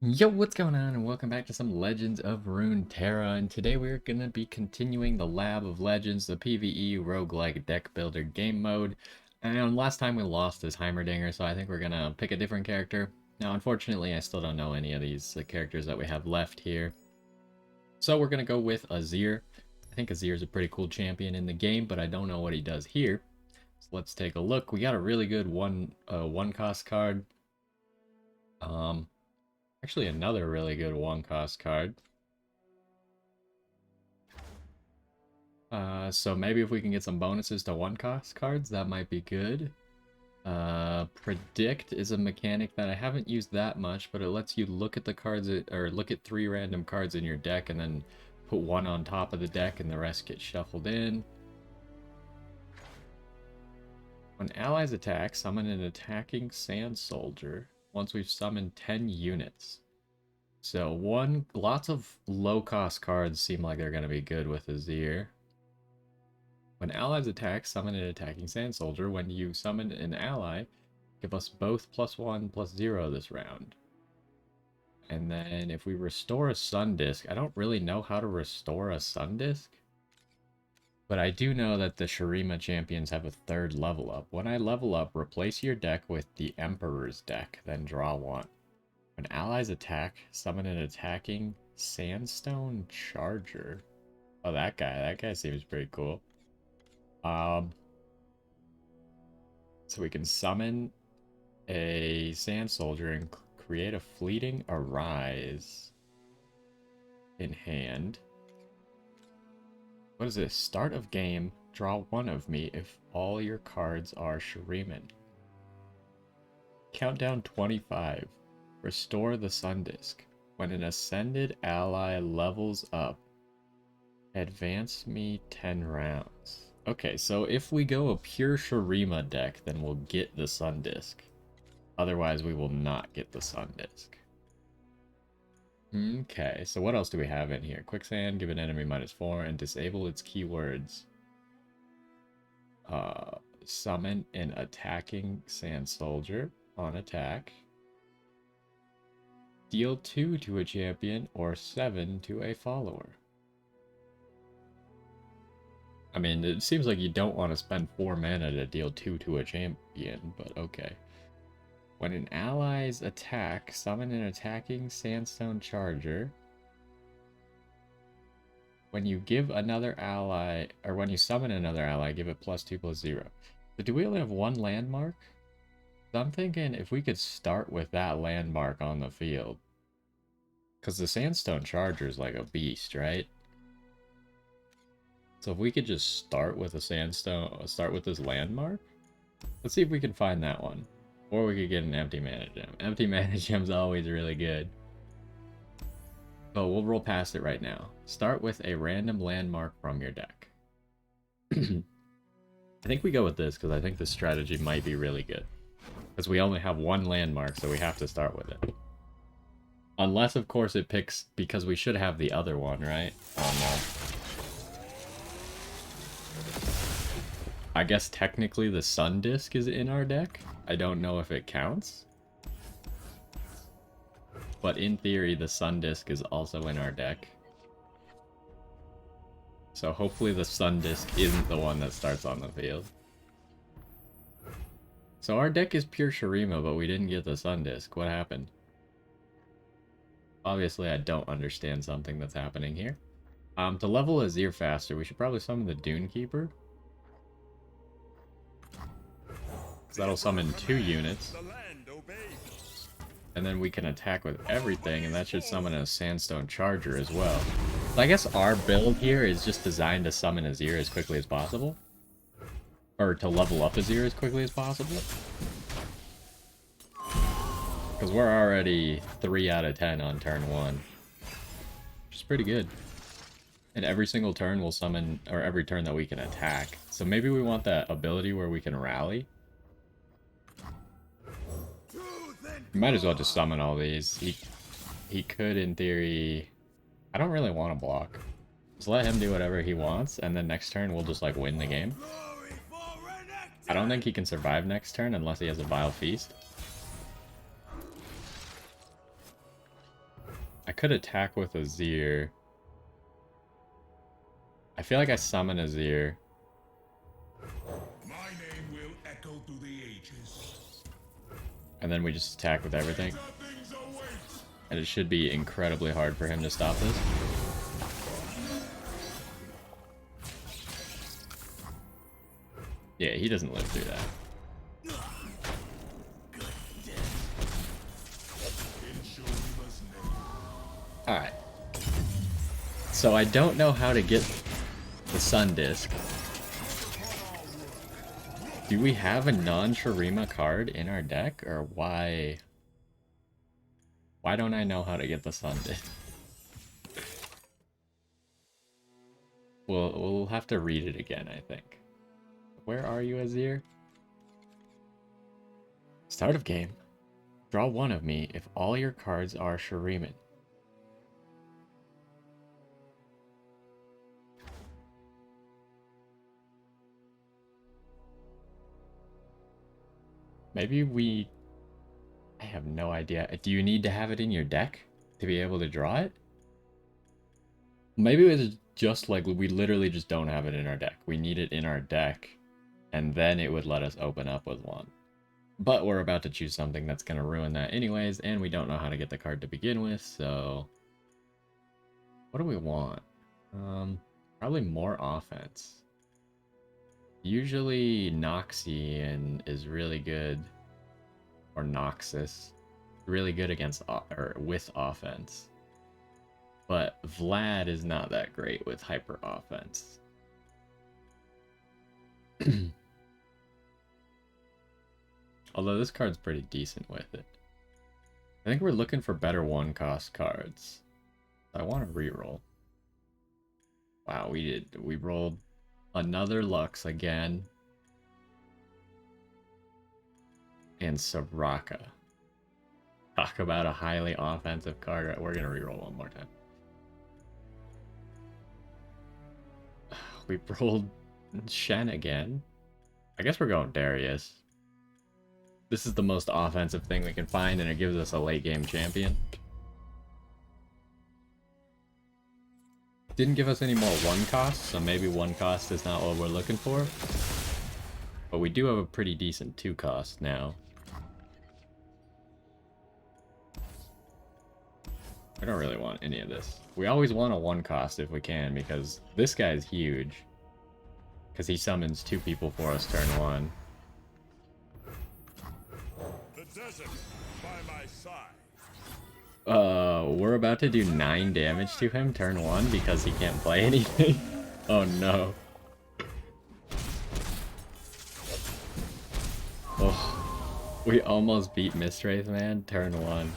Yo, what's going on, and welcome back to some Legends of Runeterra, and today we're going to be continuing the Lab of Legends, the PvE roguelike deck builder game mode. And last time we lost as Heimerdinger, so I think we're going to pick a different character. Now, unfortunately, I still don't know any of these characters that we have left here. So we're going to go with Azir. I think Azir is a pretty cool champion in the game, but I don't know what he does here. So let's take a look. We got a really good one cost card. Actually, another really good one-cost card. So maybe if we can get some bonuses to one-cost cards, that might be good. Predict is a mechanic that I haven't used that much, but it lets you look at the cards, or look at 3 random cards in your deck and then put one on top of the deck and the rest get shuffled in. When allies attack, summon an attacking Sandsoldier once we've summoned 10 units. So lots of low-cost cards seem like they're going to be good with Azir. When allies attack, summon an attacking Sandsoldier. When you summon an ally, give us both +1/+0 this round. And then if we restore a Sun Disk, I don't really know how to restore a Sun Disk. But I do know that the Shurima champions have a 3rd level up. When I level up, replace your deck with the Emperor's deck, then draw 1. When allies attack, summon an attacking Sandstone Charger. Oh, that guy seems pretty cool. So we can summon a Sandsoldier and create a fleeting Arise in hand. What is this? Start of game, draw 1 of me if all your cards are Shuriman. Countdown 25. Restore the Sun Disk. When an ascended ally levels up, advance me 10 rounds. Okay, so if we go a pure Shurima deck, then we'll get the Sun Disk. Otherwise, we will not get the Sun Disk. Okay, so what else do we have in here? Quicksand, give an enemy -4, and disable its keywords. Summon an attacking Sandsoldier on attack. Deal 2 to a champion or 7 to a follower. I mean, it seems like you don't want to spend 4 mana to deal 2 to a champion, but okay. When an ally's attack, summon an attacking Sandstone Charger. When you give another ally, or when you summon another ally, give it +2/+0. But do we only have 1 landmark? So I'm thinking if we could start with that landmark on the field. Because the Sandstone Charger is like a beast, right? So if we could just start with this landmark. Let's see if we can find that one. Or we could get an Empty Mana Gem. Empty Mana Gem's always really good. But we'll roll past it right now. Start with a random landmark from your deck. I think we go with this because I think this strategy might be really good. Because we only have 1 landmark, so we have to start with it. Unless, of course, it picks... Because we should have the other one, right? Oh, no. I guess technically the Sun Disk is in our deck. I don't know if it counts. But in theory, the Sun Disk is also in our deck. So hopefully the Sun Disk isn't the one that starts on the field. So our deck is pure Shurima, but we didn't get the Sun Disk. What happened? Obviously, I don't understand something that's happening here. To level Azir faster, we should probably summon the Dune Keeper. That'll summon 2 units. And then we can attack with everything, and that should summon a Sandstone Charger as well. So I guess our build here is just designed to summon Azir as quickly as possible. Or to level up Azir as quickly as possible. Because we're already 3 out of 10 on turn 1. Which is pretty good. And every single turn we'll summon, or every turn that we can attack. So maybe we want that ability where we can rally. We might as well just summon all these. He could, in theory... I don't really want to block. Just let him do whatever he wants, and then next turn we'll just, like, win the game. I don't think he can survive next turn unless he has a Vile Feast. I could attack with Azir. I feel like I summon Azir. My name will echo through the ages. And then we just attack with everything. And it should be incredibly hard for him to stop this. Yeah, he doesn't live through that. Alright. So I don't know how to get the Sun Disc. Do we have a non-Shurima card in our deck? Or why... Why don't I know how to get the Sun Disc? We'll have to read it again, I think. Where are you, Azir? Start of game. Draw one of me if all your cards are Shuriman. Maybe we... I have no idea. Do you need to have it in your deck to be able to draw it? Maybe it's just like we literally just don't have it in our deck. We need it in our deck, and then it would let us open up with one. But we're about to choose something that's going to ruin that anyways, and we don't know how to get the card to begin with, so... What do we want? Probably more offense. Usually Noxian is really good, or Noxus, really good against or with offense. But Vlad is not that great with hyper offense. Although this card's pretty decent with it. I think we're looking for better one-cost cards. I want to reroll. Wow, we rolled another Lux again. And Soraka. Talk about a highly offensive card. We're going to reroll one more time. We rolled Shen again. I guess we're going Darius. This is the most offensive thing we can find, and it gives us a late game champion. Didn't give us any more one cost, so maybe one cost is not what we're looking for. But we do have a pretty decent two cost now. I don't really want any of this. We always want a one cost if we can, because this guy's huge. Because he summons two people for us turn one. The desert by my side. We're about to do 9 damage to him turn one because he can't play anything. Oh no. Oh, we almost beat Mistwraith, man, turn one.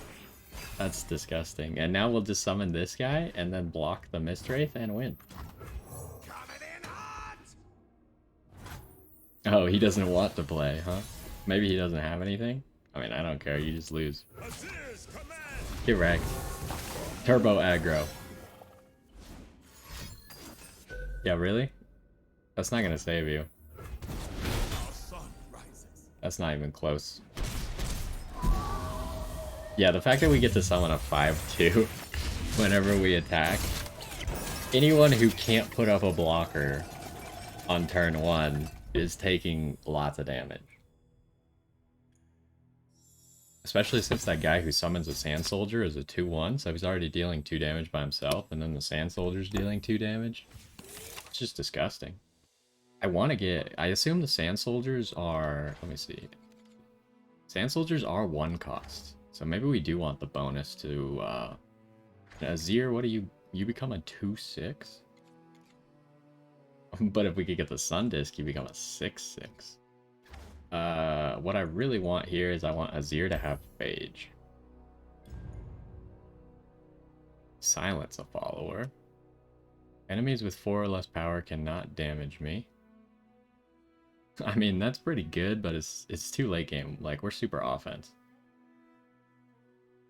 That's disgusting. And now we'll just summon this guy and then block the Mistwraith and win. Oh, he doesn't want to play, huh? Maybe he doesn't have anything? I mean, I don't care, you just lose. Get wrecked. Turbo aggro. Yeah, really? That's not gonna save you. That's not even close. Yeah, the fact that we get to summon a 5/2 whenever we attack. Anyone who can't put up a blocker on turn one is taking lots of damage. Especially since that guy who summons a Sandsoldier is a 2/1, so he's already dealing 2 damage by himself, and then the Sandsoldier's dealing 2 damage. It's just disgusting. I want to get... I assume the Sandsoldiers are... Let me see. Sandsoldiers are 1 cost. So maybe we do want the bonus to... Azir, what do you... You become a 2/6? But if we could get the Sun Disc, you become a 6/6. What I really want here is I want Azir to have Phage. Silence a follower. Enemies with 4 or less power cannot damage me. I mean, that's pretty good, but it's too late game. Like, we're super offense.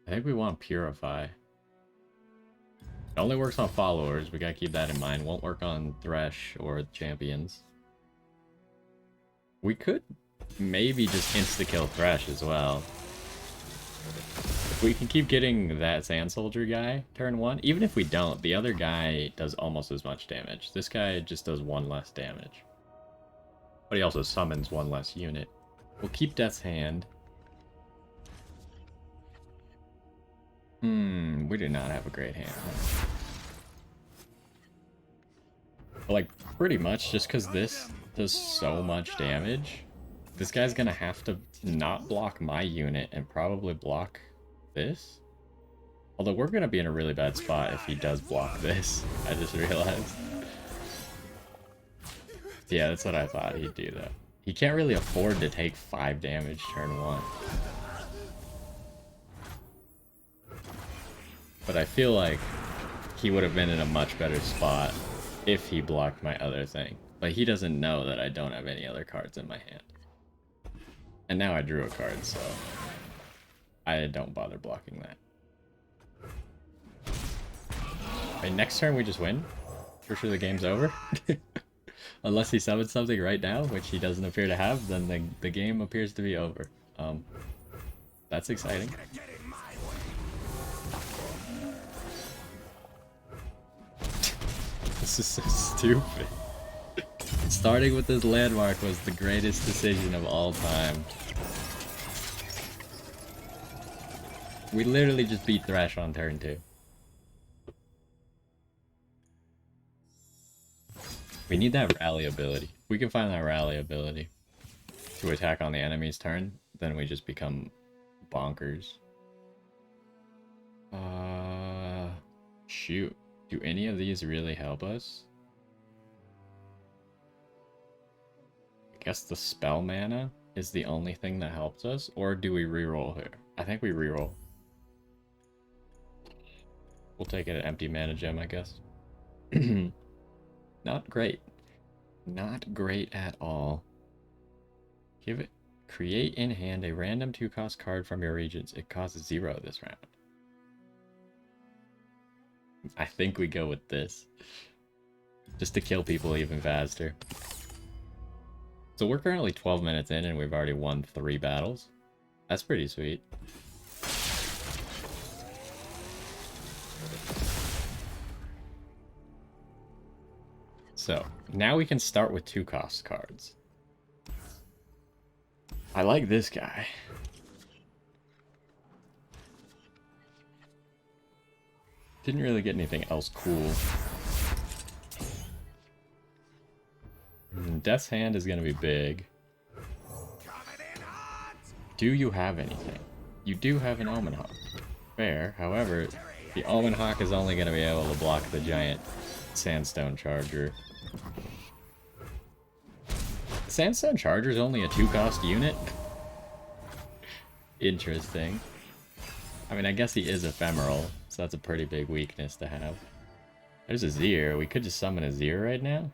I think we want Purify. It only works on followers, we gotta keep that in mind. Won't work on Thresh or champions. We could maybe just insta-kill Thresh as well. We can keep getting that Sand Soldier guy turn 1. Even if we don't, the other guy does almost as much damage. This guy just does 1 less damage. But he also summons 1 less unit. We'll keep Death's Hand. We do not have a great hand. But like, pretty much, just because this does so much damage, this guy's gonna have to not block my unit and probably block this. Although we're gonna be in a really bad spot if he does block this. I just realized. Yeah, that's what I thought he'd do though. He can't really afford to take 5 damage turn 1. But I feel like he would have been in a much better spot if he blocked my other thing. But he doesn't know that I don't have any other cards in my hand. And now I drew a card, so I don't bother blocking that. Okay, next turn we just win. For sure the game's over. Unless he summons something right now, which he doesn't appear to have, then the game appears to be over. That's exciting. This is so stupid. Starting with this landmark was the greatest decision of all time. We literally just beat Thresh on turn 2. We need that rally ability. If we can find that rally ability to attack on the enemy's turn, then we just become bonkers. Shoot. Do any of these really help us? I guess the spell mana is the only thing that helps us, or do we reroll here? I think we reroll. We'll take it an empty mana gem, I guess. Not great. Not great at all. Give it. Create in hand a random 2-cost card from your regions. It costs 0 this round. I think we go with this. Just to kill people even faster. So we're currently 12 minutes in and we've already won 3 battles. That's pretty sweet. So, now we can start with 2-cost cards. I like this guy. Didn't really get anything else cool. Death's Hand is going to be big. Do you have anything? You do have an Omen Hawk. Fair, however, the Omen Hawk is only going to be able to block the giant Sandstone Charger. The Sandstone Charger is only a 2-cost unit? Interesting. I mean, I guess he is ephemeral, so that's a pretty big weakness to have. There's a Zir. We could just summon a Zir right now.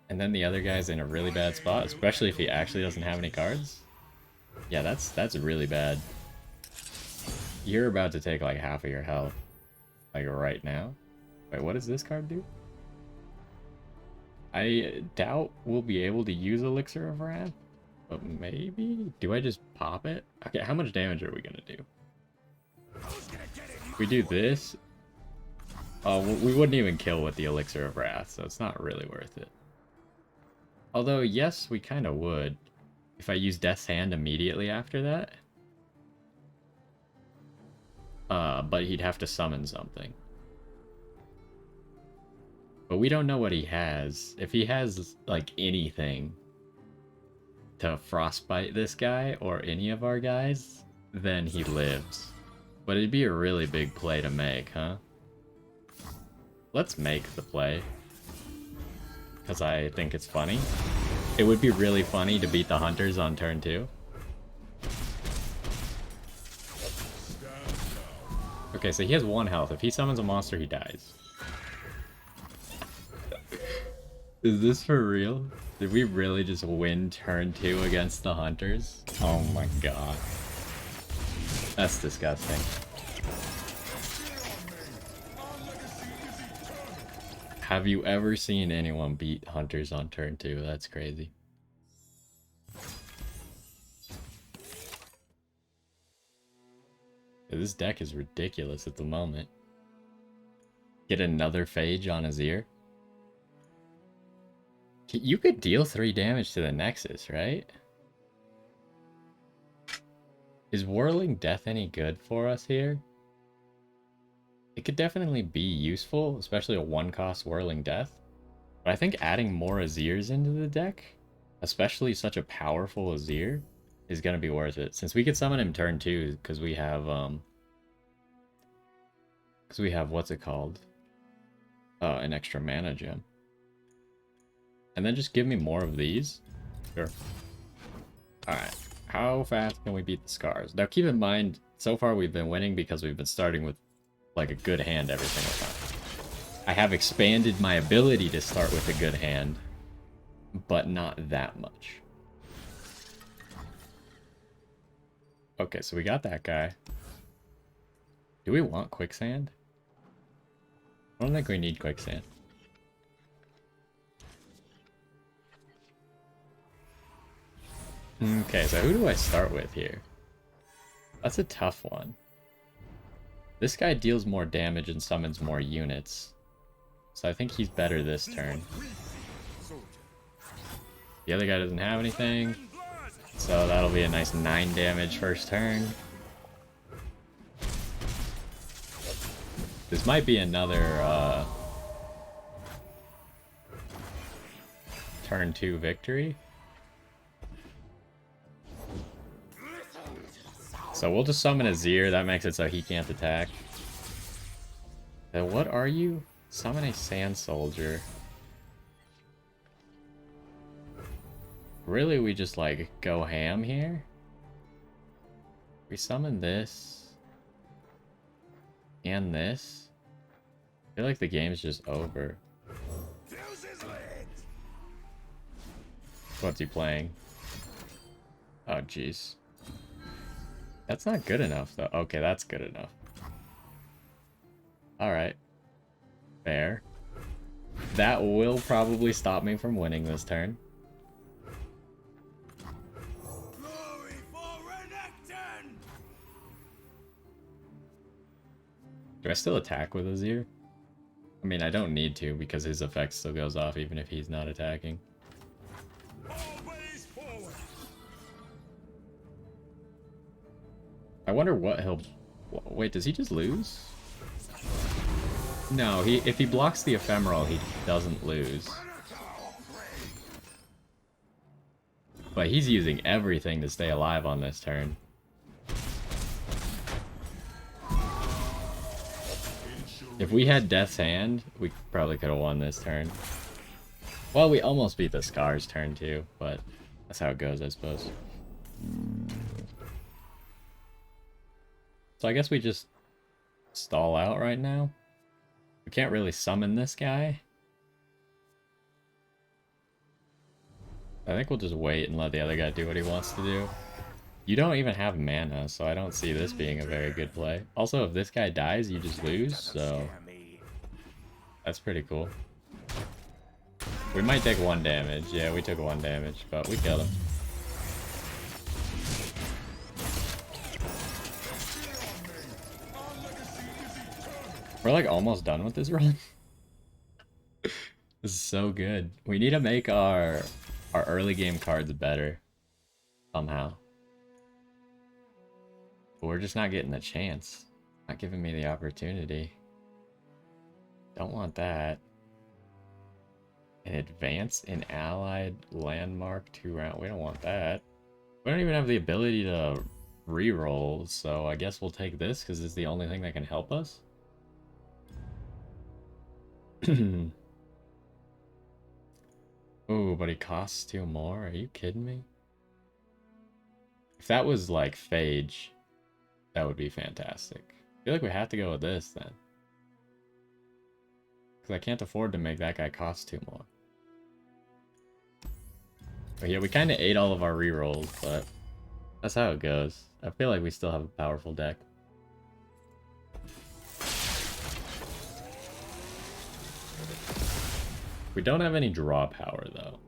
And then the other guy's in a really bad spot, especially if he actually doesn't have any cards. Yeah, that's really bad. You're about to take like half of your health. Like right now. Wait, what does this card do? I doubt we'll be able to use Elixir of Wrath. But maybe? Do I just pop it? Okay, how much damage are we gonna do? If we do this... Oh, we wouldn't even kill with the Elixir of Wrath, so it's not really worth it. Although, yes, we kind of would. If I use Death's Hand immediately after that. But he'd have to summon something. But we don't know what he has. If he has, like, anything to frostbite this guy or any of our guys, then he lives. But it'd be a really big play to make, huh? Let's make the play. Because I think it's funny. It would be really funny to beat the hunters on turn 2. Okay, so he has 1 health. If he summons a monster, he dies. Is this for real? Did we really just win turn 2 against the hunters? Oh my god. That's disgusting. Have you ever seen anyone beat hunters on turn 2? That's crazy. This deck is ridiculous at the moment. Get another Phage on his ear. You could deal 3 damage to the Nexus, right? Is Whirling Death any good for us here? It could definitely be useful, especially a 1-cost Whirling Death. But I think adding more Azirs into the deck, especially such a powerful Azir, is going to be worth it. Since we could summon him turn 2, because we have, what's it called? An extra mana gem. And then just give me more of these. Sure. Alright. How fast can we beat the Scars? Now keep in mind, so far we've been winning because we've been starting with like a good hand every single time. I have expanded my ability to start with a good hand, but not that much. Okay, so we got that guy. Do we want Quicksand? I don't think we need Quicksand. Okay, so who do I start with here? That's a tough one. This guy deals more damage and summons more units. So I think he's better this turn. The other guy doesn't have anything. So that'll be a nice 9 damage first turn. This might be another turn 2 victory. So we'll just summon Azir. That makes it so he can't attack. Then what are you? Summon a Sandsoldier. Really, we just like go ham here? We summon this. And this. I feel like the game's just over. What's he playing? Oh, jeez. That's not good enough, though. Okay, that's good enough. Alright. Fair. That will probably stop me from winning this turn. Glory for Renekton! Do I still attack with Azir? I mean, I don't need to because his effect still goes off even if he's not attacking. Always forward! I wonder what he'll... Wait, does he just lose? No, if he blocks the ephemeral, he doesn't lose. But he's using everything to stay alive on this turn. If we had Death's Hand, we probably could have won this turn. Well, we almost beat the Scars turn too, but that's how it goes, I suppose. So I guess we just stall out right now. We can't really summon this guy. I think we'll just wait and let the other guy do what he wants to do. You don't even have mana, so I don't see this being a very good play. Also, if this guy dies, you just lose, so... That's pretty cool. We might take 1 damage. Yeah, we took 1 damage, but we killed him. We're like almost done with this run. This is so good. We need to make our early game cards better. Somehow. But we're just not getting the chance. Not giving me the opportunity. Don't want that. An advance in allied landmark 2 round. We don't want that. We don't even have the ability to reroll, so I guess we'll take this because it's the only thing that can help us. Oh, but he costs 2 more? Are you kidding me? If that was like Phage, that would be fantastic. I feel like we have to go with this then. Because I can't afford to make that guy cost 2 more. But yeah, we kind of ate all of our rerolls, but that's how it goes. I feel like we still have a powerful deck. We don't have any draw power, though.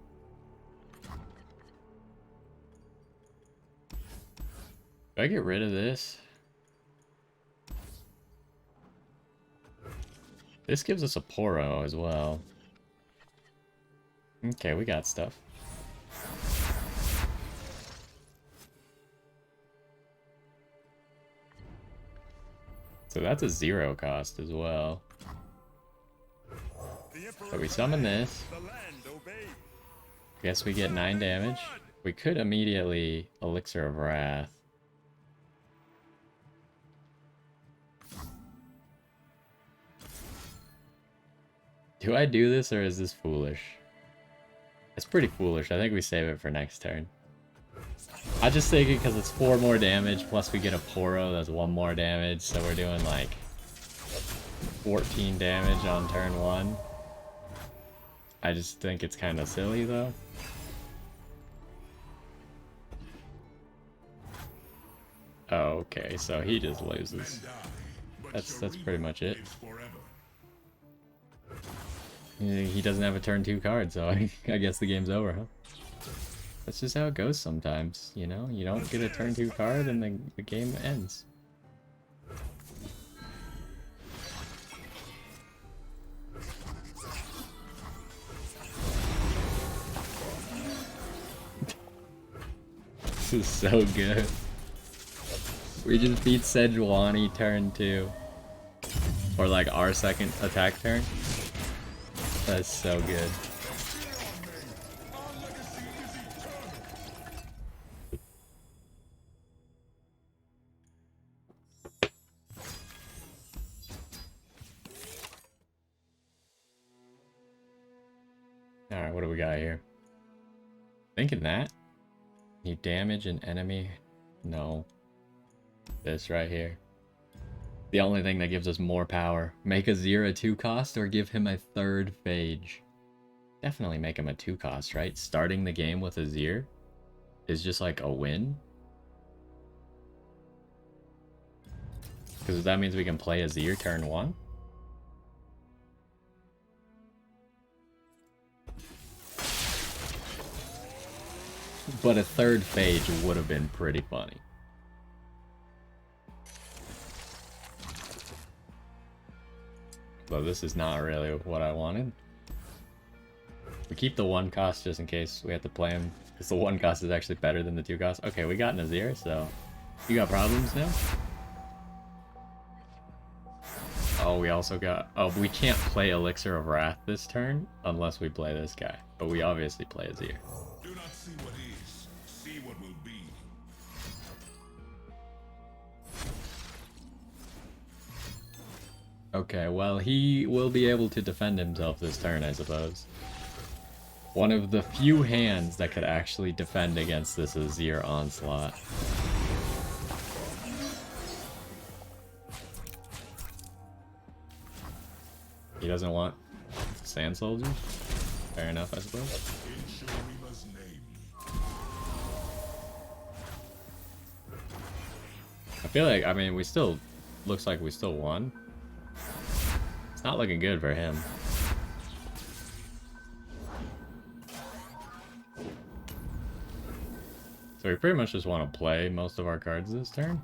Do I get rid of this? This gives us a Poro as well. Okay, we got stuff. So that's a 0 cost as well. So we summon this. Guess we get 9 damage. We could immediately Elixir of Wrath. Do I do this or is this foolish? It's pretty foolish. I think we save it for next turn. I just think it because it's 4 more damage, plus we get a Poro that's 1 more damage, so we're doing like 14 damage on turn 1. I just think it's kind of silly though. Oh, okay, so he just loses. That's pretty much it. He doesn't have a turn 2 card, so I guess the game's over, huh? That's just how it goes sometimes, you know? You don't get a turn 2 card and the game ends. This is so good. We just beat Sejuani turn 2. Or like our second attack turn. That's so good. Alright, what do we got here? Thinking that? You damage an enemy? No. This right here. The only thing that gives us more power. Make a 0 2 cost or give him a 3rd phage. Definitely make him a 2 cost, right? Starting the game with a 0 is just like a win. Because that means we can play a 0 turn 1. But a 3rd phage would have been pretty funny. But this is not really what I wanted. We keep the 1 cost just in case we have to play him. Because the 1 cost is actually better than the 2 cost. Okay, we got Nazir, so... You got problems now? Oh, we also got... Oh, we can't play Elixir of Wrath this turn unless we play this guy. But we obviously play Azir. Do not see what is, see what will be. Okay, well, he will be able to defend himself this turn, I suppose. One of the few hands that could actually defend against this Azir onslaught. He doesn't want Sandsoldiers? Fair enough, I suppose. I feel like, I mean, we still... Looks like we still won. It's not looking good for him. So we pretty much just want to play most of our cards this turn.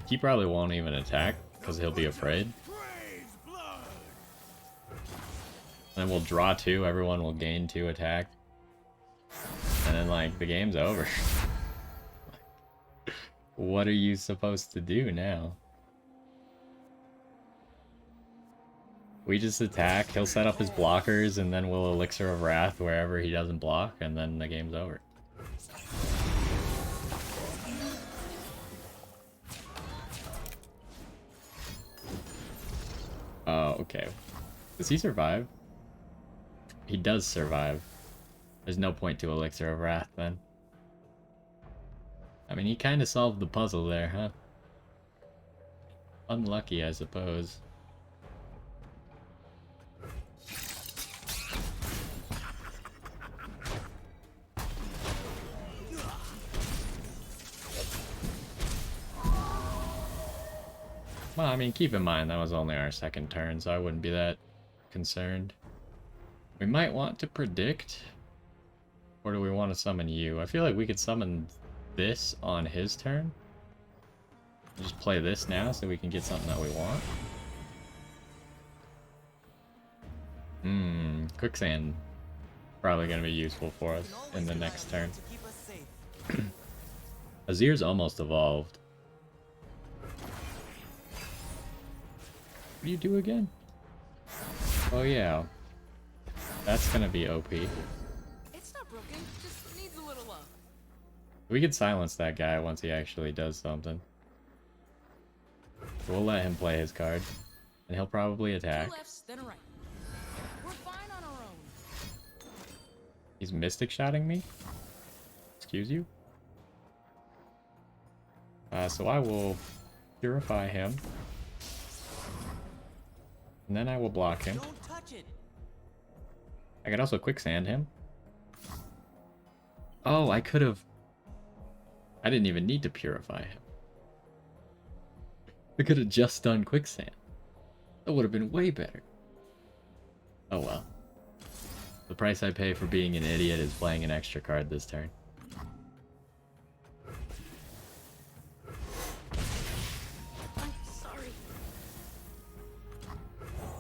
He probably won't even attack, because he'll be afraid. Then we'll draw 2, everyone will gain 2 attack. And then, like, the game's over. What are you supposed to do now? We just attack, he'll set up his blockers, and then we'll Elixir of Wrath wherever he doesn't block, and then the game's over. Oh, okay. Does he survive? He does survive. There's no point to Elixir of Wrath, then. I mean, he kind of solved the puzzle there, huh? Unlucky, I suppose. Well, I mean, keep in mind, that was only our 2nd turn, so I wouldn't be that concerned. We might want to predict. Or do we want to summon you? I feel like we could summon this on his turn. Just play this now so we can get something that we want. Quicksand. Probably going to be useful for us in the next turn. Azir's almost evolved. What do you do again? Oh yeah. That's going to be OP. It's not broken, just needs a little love. We could silence that guy once he actually does something. We'll let him play his card. And he'll probably attack. 2 lefts, then a right. We're fine on our own. He's mystic shotting me? Excuse you? So I will purify him. And then I will block him. Don't touch it. I could also quicksand him. Oh, I could have... I didn't even need to purify him. I could have just done quicksand. That would have been way better. Oh well. The price I pay for being an idiot is playing an extra card this turn. I'm sorry.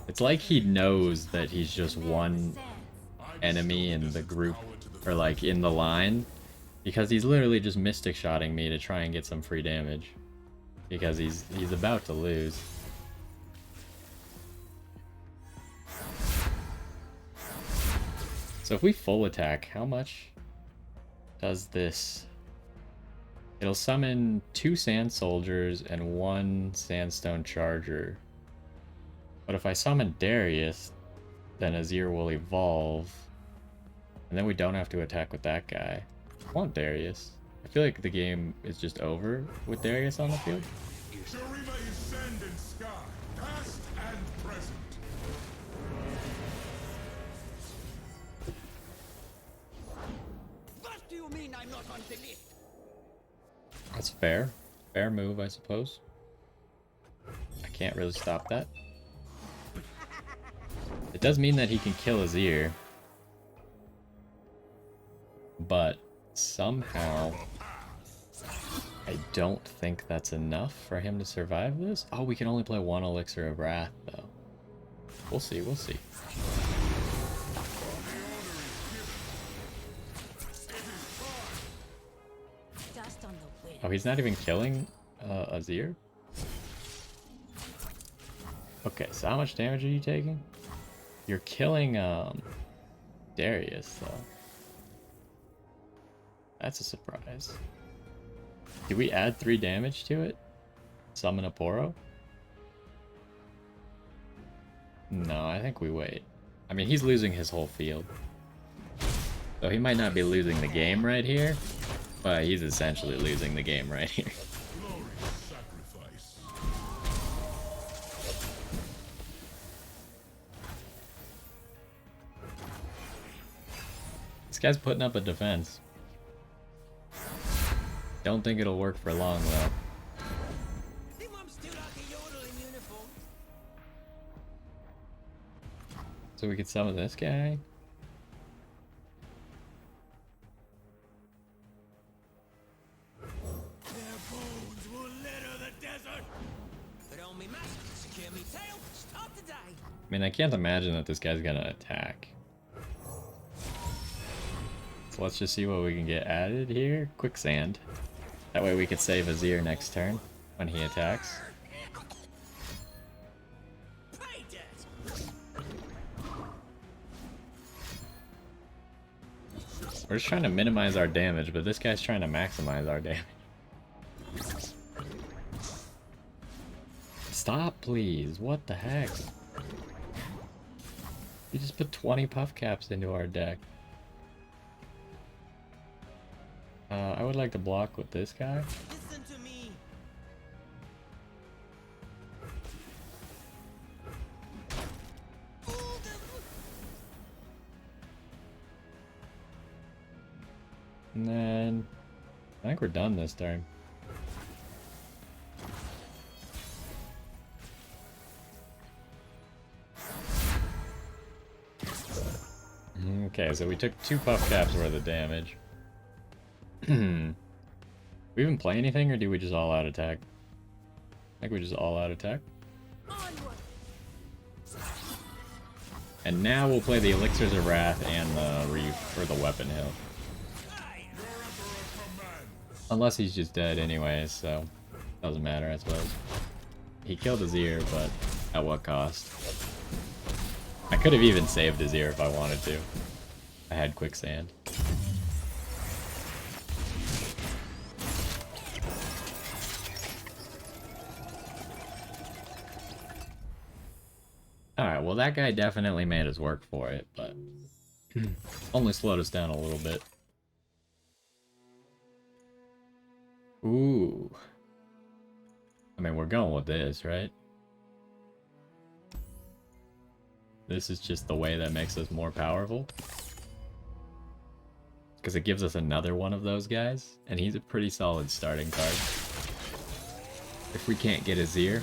It's like he knows that he's just one enemy in the group, or like in the line, because he's literally just mystic shotting me to try and get some free damage. Because he's about to lose. So if we full attack, how much does this? It'll summon 2 Sandsoldiers and 1 Sandstone Charger. But if I summon Darius, then Azir will evolve. And then we don't have to attack with that guy. I want Darius. I feel like the game is just over with Darius on the field. Shurima is sand and sky, past and present. What do you mean I'm not on the list? That's fair. Fair move, I suppose. I can't really stop that. It does mean that he can kill Azir. But somehow... I don't think that's enough for him to survive this. Oh, we can only play 1 Elixir of Wrath, though. We'll see, we'll see. Dust on the wind. Oh, he's not even killing Azir? Okay, so how much damage are you taking? You're killing Darius, though. That's a surprise. Do we add 3 damage to it? Summon a Poro? No, I think we wait. I mean, he's losing his whole field. So he might not be losing the game right here, but he's essentially losing the game right here. Glorious sacrifice. This guy's putting up a defense. Don't think it'll work for long, though. Think I'm still like a yodel in uniform. So we could summon this guy? Their bones will litter the desert. Put on me mask, secure me tail, start the day. I mean, I can't imagine that this guy's gonna attack. So let's just see what we can get added here. Quicksand. That way we could save Azir next turn when he attacks. Pay debt. We're just trying to minimize our damage, but this guy's trying to maximize our damage. Stop, please. What the heck? You just put 20 puff caps into our deck. I would like to block with this guy. Listen to me. And then I think we're done this turn. Okay, so we took 2 puff caps worth of damage. We even play anything, or do we just all out attack? I think we just all out attack. Onward. And now we'll play the Elixirs of Wrath and the Reef for the weapon hill. Unless he's just dead anyways, so doesn't matter, I suppose. He killed Azir, but at what cost? I could have even saved Azir if I wanted to. I had quicksand. Alright, well that guy definitely made us work for it, but only slowed us down a little bit. Ooh. I mean, we're going with this, right? This is just the way that makes us more powerful. Because it gives us another one of those guys, and he's a pretty solid starting card. If we can't get Azir.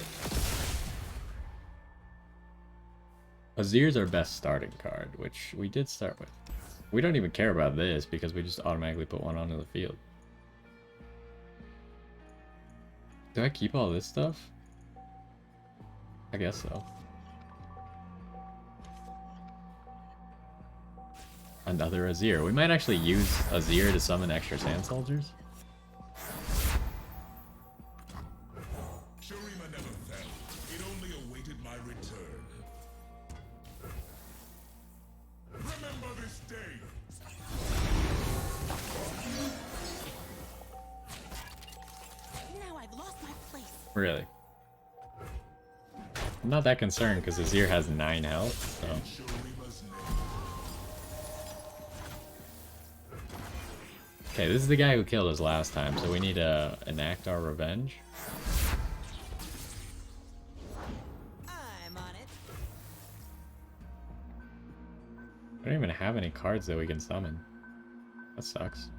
Azir's our best starting card, which we did start with. We don't even care about this because we just automatically put one onto the field. Do I keep all this stuff? I guess so. Another Azir. We might actually use Azir to summon extra Sandsoldiers. Shurima never fell. It only awaited my return. Remember this day. Now I've lost my place. Really? I'm not that concerned because Azir has 9 health, so... Shurima's name. Okay, this is the guy who killed us last time, so we need to enact our revenge. I'm on it. I don't even have any cards that we can summon. That sucks.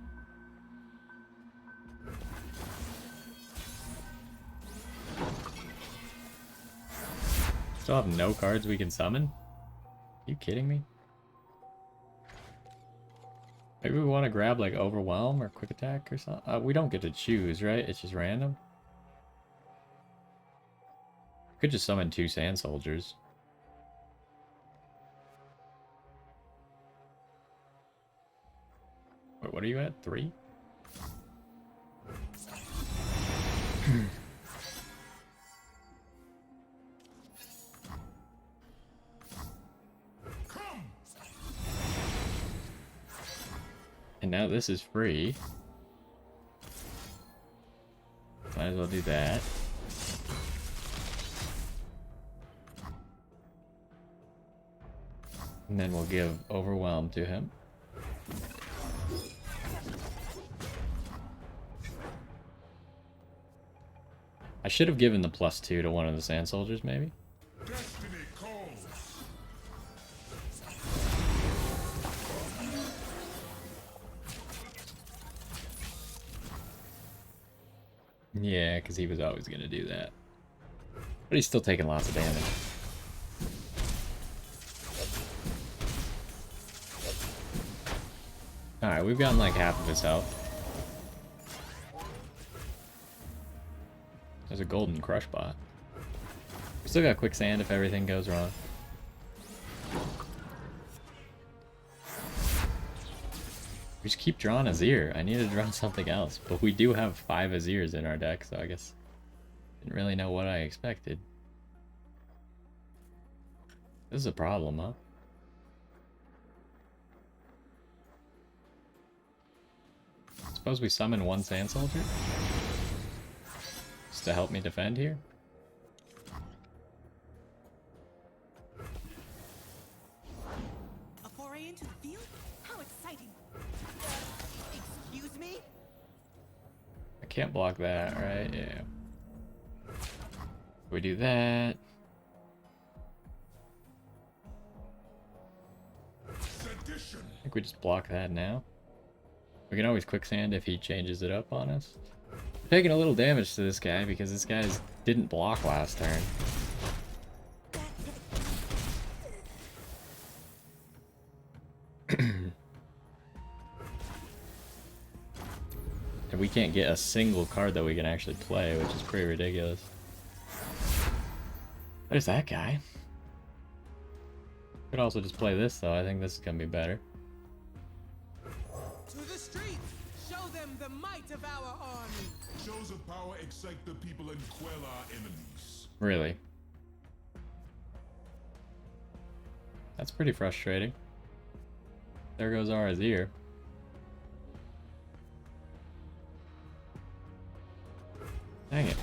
Still have no cards we can summon? Are you kidding me? Maybe we want to grab like Overwhelm or Quick Attack or something. We don't get to choose, right? It's just random. Could just summon 2 Sandsoldiers. Wait, what are you at? 3? And now this is free. Might as well do that. And then we'll give Overwhelm to him. I should have given the +2 to one of the Sandsoldiers, maybe? Destiny calls. Yeah, because he was always going to do that. But he's still taking lots of damage. Alright, we've gotten like half of his health. There's a golden crush bot. We still got quicksand if everything goes wrong. We just keep drawing Azir. I need to draw something else. But we do have 5 Azirs in our deck, so I guess didn't really know what I expected. This is a problem, huh? Suppose we summon 1 Sandsoldier? Just to help me defend here? A foray into the field? How exciting! Excuse me? I can't block that, right? Yeah. We do that. Sedition. I think we just block that now. We can always quicksand if he changes it up on us. We're taking a little damage to this guy because this guy didn't block last turn. And we can't get a single card that we can actually play, which is pretty ridiculous. There's that guy. Could also just play this though. I think this is gonna be better. To the streets! Show them the might of our army! Shows of power excite the people and quell our enemies. Really. That's pretty frustrating. There goes our Azir. Dang it.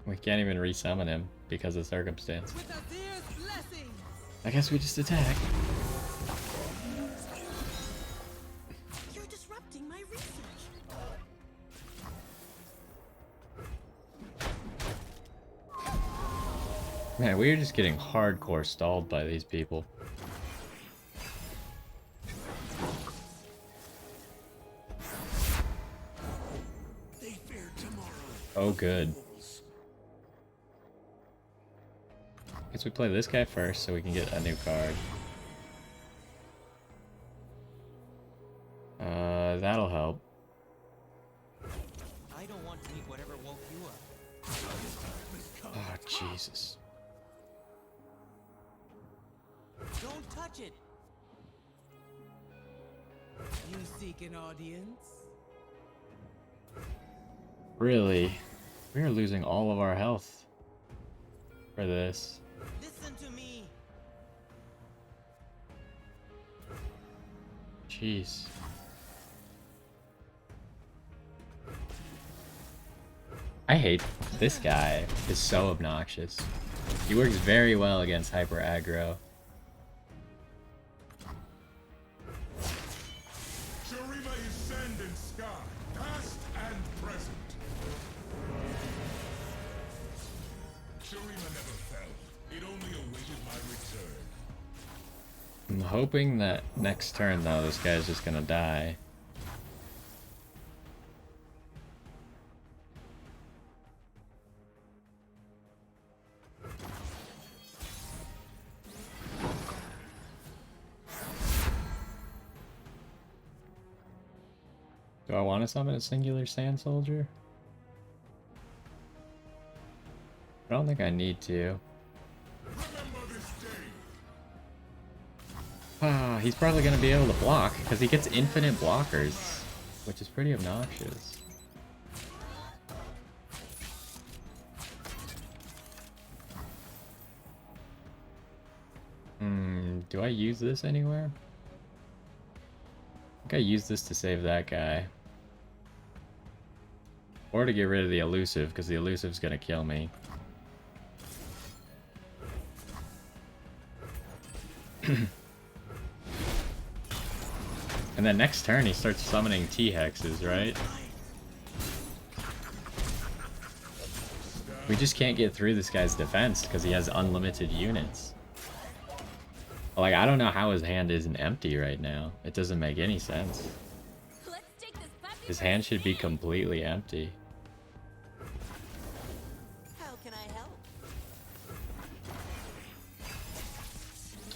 We can't even resummon him because of circumstance. With Azir's blessings! I guess we just attack. You're disrupting my research! Man, we're just getting hardcore stalled by these people. They fear tomorrow. Oh, good. Guess we play this guy first so we can get a new card. That'll help. I don't want to eat whatever woke you up. Oh, Jesus. Don't touch it! You seek an audience? Really? We are losing all of our health for this. Listen to me! Jeez. I hate this guy. Is so obnoxious. He works very well against hyper aggro. Shurima is sand and sky, past and present. Shurima never fell. It only awaited my return. I'm hoping that next turn though this guy's just gonna die. Do I want to summon a singular sand soldier? I don't think I need to. Remember this day. Ah, he's probably going to be able to block because he gets infinite blockers, which is pretty obnoxious. Do I use this anywhere? I think I use this to save that guy. Or to get rid of the elusive, because the elusive's gonna kill me. And then next turn he starts summoning T-hexes, right? We just can't get through this guy's defense because he has unlimited units. Like, I don't know how his hand isn't empty right now. It doesn't make any sense. His hand should be completely empty. How can I help?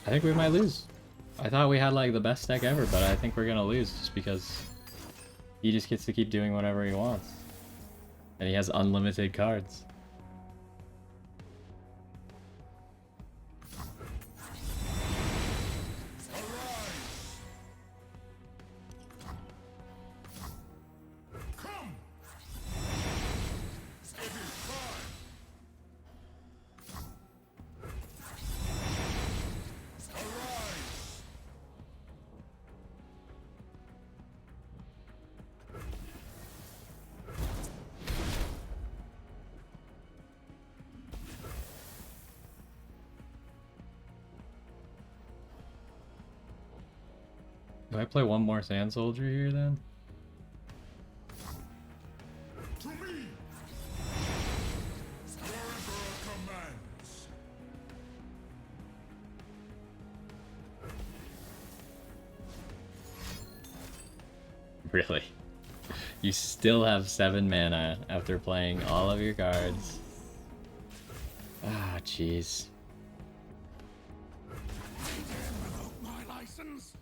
I think we might lose. I thought we had like the best deck ever, but I think we're gonna lose just because he just gets to keep doing whatever he wants. And he has unlimited cards. Come! It is time! Arise! Do I play one more Sand Soldier here then? To me! Your Emperor commands! Really? You still have 7 mana after playing all of your cards. Ah, jeez. Revoke my license?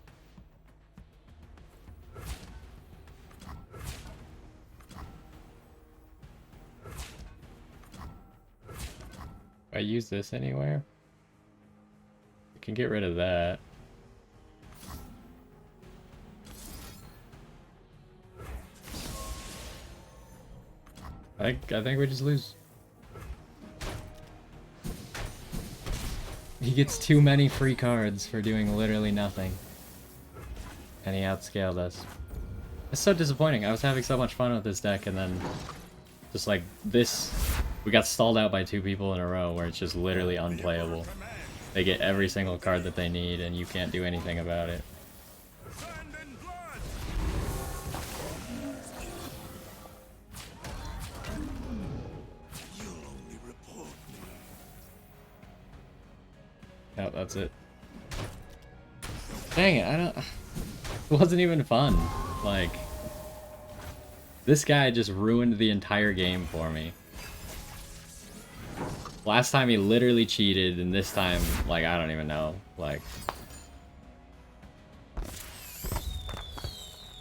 I use this anywhere? I can get rid of that. I think we just lose. He gets too many free cards for doing literally nothing. And he outscaled us. It's so disappointing. I was having so much fun with this deck, and then just like this, we got stalled out by 2 people in a row where it's just literally unplayable. They get every single card that they need, and you can't do anything about it. Sand and blood! You'll only report me. Yep, that's it. Dang it, I don't... It wasn't even fun. Like, this guy just ruined the entire game for me. Last time he literally cheated, and this time, like, I don't even know. Like...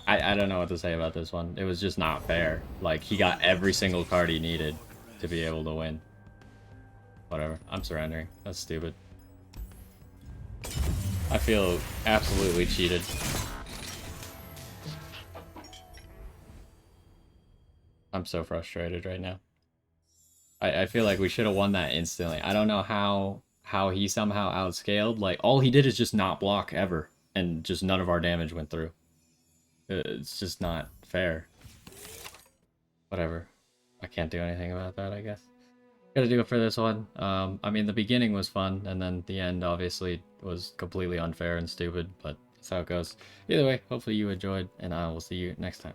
I don't know what to say about this one. It was just not fair. Like, he got every single card he needed to be able to win. Whatever. I'm surrendering. That's stupid. I feel absolutely cheated. I'm so frustrated right now. I feel like we should have won that instantly. I don't know how he somehow outscaled. Like, all he did is just not block ever. And just none of our damage went through. It's just not fair. Whatever. I can't do anything about that, I guess. Gotta do it for this one. I mean, the beginning was fun, and then the end, obviously, was completely unfair and stupid, but that's how it goes. Either way, hopefully you enjoyed, and I will see you next time.